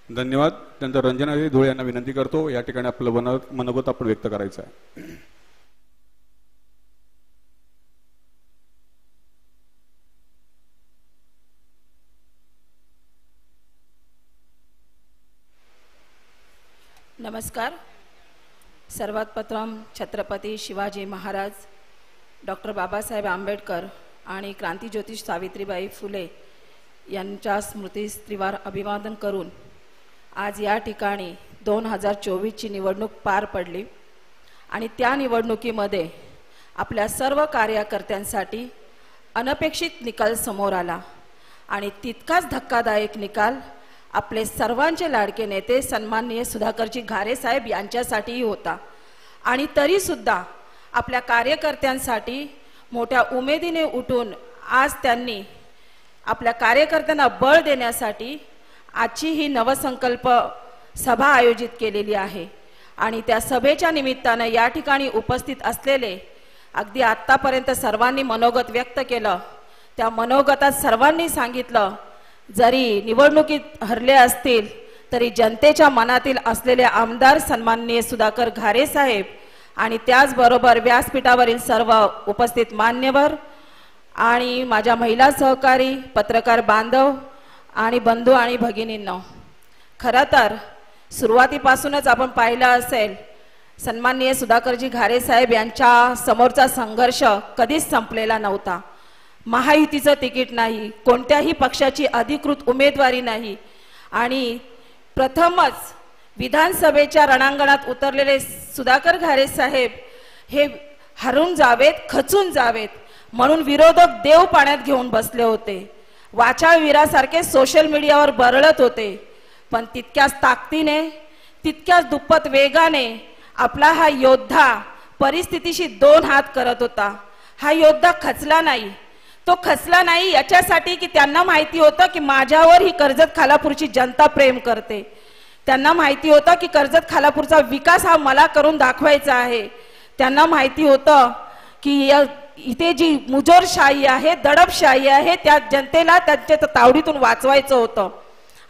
धन्यवाद. त्यानंतर रंजनाताई धुळे यांना विनंती करतो, या ठिकाणी आपलं मनोगत आपण व्यक्त करायचं आहे. नमस्कार. सर्वात प्रथम छत्रपती शिवाजी महाराज, डॉक्टर बाबासाहेब आंबेडकर आणि क्रांतीज्योती सावित्रीबाई फुले यांच्या स्मृतिस्त्रीवर अभिवादन करून आज या ठिकाणी 2024ची निवडणूक पार पडली आणि त्या निवडणुकीमध्ये आपल्या सर्व कार्यकर्त्यांसाठी अनपेक्षित निकाल समोर आला आणि तितकाच धक्कादायक निकाल आपले सर्वांचे लाडके नेते सन्माननीय सुधाकरजी घारे साहेब यांच्यासाठीही होता. आणि तरी सुद्धा आपल्या कार्यकर्त्यांसाठी मोठ्या उमेदीने उठून आज त्यांनी आपल्या कार्यकर्त्यांना बळ देण्यासाठी आजची ही नवसंकल्प सभा आयोजित केलेली आहे. आणि त्या सभेच्या निमित्तानं या ठिकाणी उपस्थित असलेले अगदी आत्तापर्यंत सर्वांनी मनोगत व्यक्त केलं. त्या मनोगतात सर्वांनी सांगितलं, जरी निवडणुकीत हरले असतील तरी जनतेच्या मनातील असलेले आमदार सन्माननीय सुधाकर घारे साहेब आणि त्याचबरोबर व्यासपीठावरील सर्व उपस्थित मान्यवर आणि माझ्या महिला सहकारी, पत्रकार बांधव आणि बंधू आणि भगिनींनो, खरं तर सुरुवातीपासूनच आपण पाहिलं असेल सन्माननीय सुधाकरजी घारे साहेब यांच्या समोरचा संघर्ष कधीच संपलेला नव्हता. महायुतीचं तिकीट नाही, कोणत्याही पक्षाची अधिकृत उमेदवारी नाही आणि प्रथमच विधानसभेच्या रणांगणात उतरलेले सुधाकर घारे साहेब हे हरून जावेत, खचून जावेत म्हणून विरोधक देव पाण्यात घेऊन बसले होते. वाचाळ वीरासारखे सोशल मीडियावर बरळत होते. पण तितक्याच ताकदीने, तितक्याच दुप्पट वेगाने आपला हा योद्धा परिस्थितीशी 2 हात करत होता. हा योद्धा खचला नाही. तो खचला नाही याच्यासाठी की त्यांना माहिती होतं की माझ्यावर ही कर्जत खालापूरची जनता प्रेम करते. त्यांना माहिती होतं की कर्जत खालापूरचा विकास हा मला करून दाखवायचा आहे. त्यांना माहिती होतं की इथे जी मुजोरशाही आहे, दडपशाही आहे, त्या जनतेला त्यांच्या तावडीतून वाचवायचं होतं.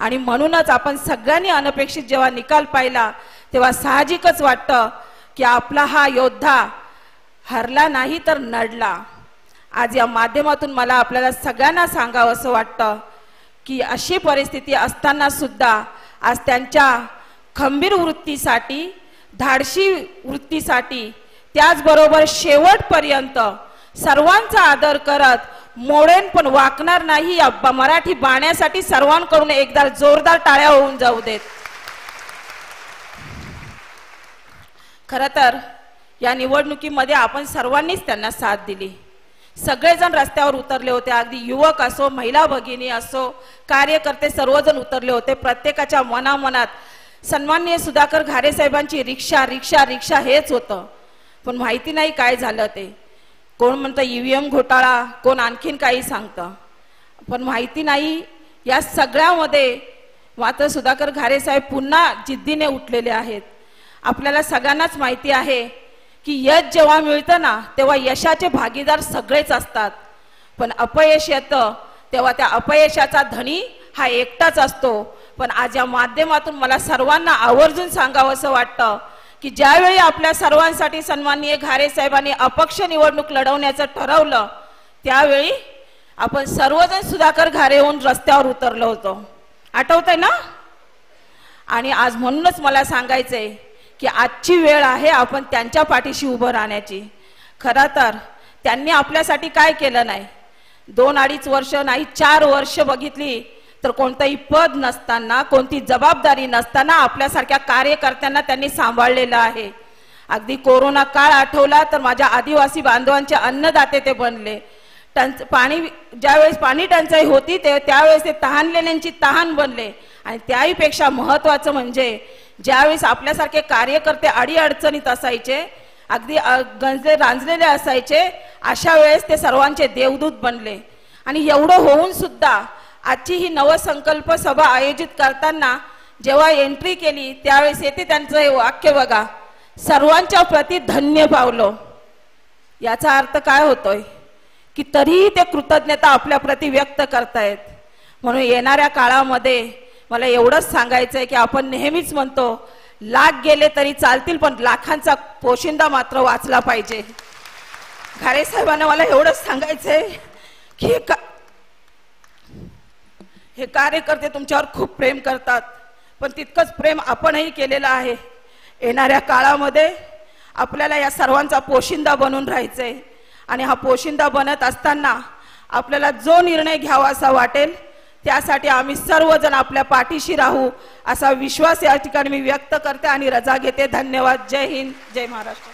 आणि म्हणूनच आपण सगळ्यांनी अनपेक्षित जेव्हा निकाल पाहिला तेव्हा साहजिकच वाटतं की आपला हा योद्धा हरला नाही तर नडला. आज या माध्यमातून मला आपल्याला सगळ्यांना सांगावं असं वाटतं की अशी परिस्थिती असताना सुद्धा आज त्यांच्या खंबीर वृत्तीसाठी, धाडशी वृत्तीसाठी, त्याचबरोबर शेवटपर्यंत सर्वांचा आदर करत मोडेन पण वाकणार नाही या मराठी बाण्यासाठी सर्वांकडून एकदा जोरदार टाळ्या होऊन जाऊ देत. खरं तर या निवडणुकीमध्ये आपण सर्वांनीच त्यांना साथ दिली. सगळेजण रस्त्यावर उतरले होते. अगदी युवक असो, महिला भगिनी असो, कार्यकर्ते सर्वजण उतरले होते. प्रत्येकाच्या मनामनात सन्माननीय सुधाकर घारे साहेबांची रिक्षा रिक्षा रिक्षा हेच होतं. पण माहिती नाही काय झालं ते. कोण म्हणतं EVM घोटाळा, कोण आणखीन काही सांगतं. पण माहिती नाही या सगळ्यामध्ये मात्र सुधाकर घारे साहेब पुन्हा जिद्दीने उठलेले आहेत. आपल्याला सगळ्यांनाच माहिती आहे की यश जेव्हा मिळतं ना तेव्हा यशाचे भागीदार सगळेच असतात. पण अपयश येतं तेव्हा त्या अपयशाचा धनी हा एकटाच असतो. पण आज या माध्यमातून मला सर्वांना आवर्जून सांगावं असं वाटतं की ज्यावेळी आपल्या सर्वांसाठी सन्माननीय घारे साहेबांनी अपक्ष निवडणूक लढवण्याचं ठरवलं त्यावेळी आपण सर्वजण सुधाकर घारे होऊन रस्त्यावर उतरलो होतो. आठवतंय ना? आणि आज म्हणूनच मला सांगायचंय की आजची वेळ आहे आपण त्यांच्या पाठीशी उभं राहण्याची. खरं तर त्यांनी आपल्यासाठी काय केलं नाही. 2-2.5 वर्ष नाही 4 वर्ष बघितली तर कोणतंही पद नसताना, कोणती जबाबदारी नसताना आपल्यासारख्या कार्यकर्त्यांना त्यांनी सांभाळलेलं आहे. अगदी कोरोना काळ आठवला तर माझ्या आदिवासी बांधवांचे अन्नदाते ते बनले. ज्यावेळेस पाणी टंचाई होती त्यावेळेस ते तहानलेल्यांची तहान बनले. आणि त्याहीपेक्षा महत्त्वाचं म्हणजे ज्यावेळेस आपल्यासारखे कार्यकर्ते अडीअडचणीत असायचे, अगदी गंजले रांजलेले असायचे, अशा वेळेस ते सर्वांचे देवदूत बनले. आणि एवढं होऊन सुद्धा आजची ही नवसंकल्प सभा आयोजित करताना जेव्हा एंट्री केली त्यावेळेस येते त्यांचं हे वाक्य बघा, सर्वांच्या प्रती धन्य पावलो. याचा अर्थ काय होतोय की तरीही ते कृतज्ञता आपल्या प्रती व्यक्त करतायत. म्हणून येणाऱ्या काळामध्ये मला एवढंच सांगायचं आहे की आपण नेहमीच म्हणतो लाख गेले तरी चालतील, पण लाखांचा पोशिंदा मात्र वाचला पाहिजे. घारे साहेबांना मला एवढंच सांगायचंय की हे कार्यकर्ते तुमच्यावर खूप प्रेम करतात, पण तितकंच प्रेम आपणही केलेलं आहे. येणाऱ्या काळामध्ये आपल्याला या सर्वांचा पोशिंदा बनून राहायचंय आणि हा पोशिंदा बनत असताना आपल्याला जो निर्णय घ्यावा असा वाटेल त्यासाठी आम्ही सर्वजण आपल्या पाठीशी राहू असा विश्वास या ठिकाणी मी व्यक्त करते आणि रजा घेते. धन्यवाद. जय हिंद, जय महाराष्ट्र.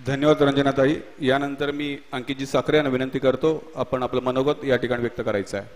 धन्यवाद रंजनाताई. यानंतर मी अंकितजी साखरे यांना विनंती करतो, आपण आपलं मनोगत या ठिकाणी व्यक्त करायचं आहे.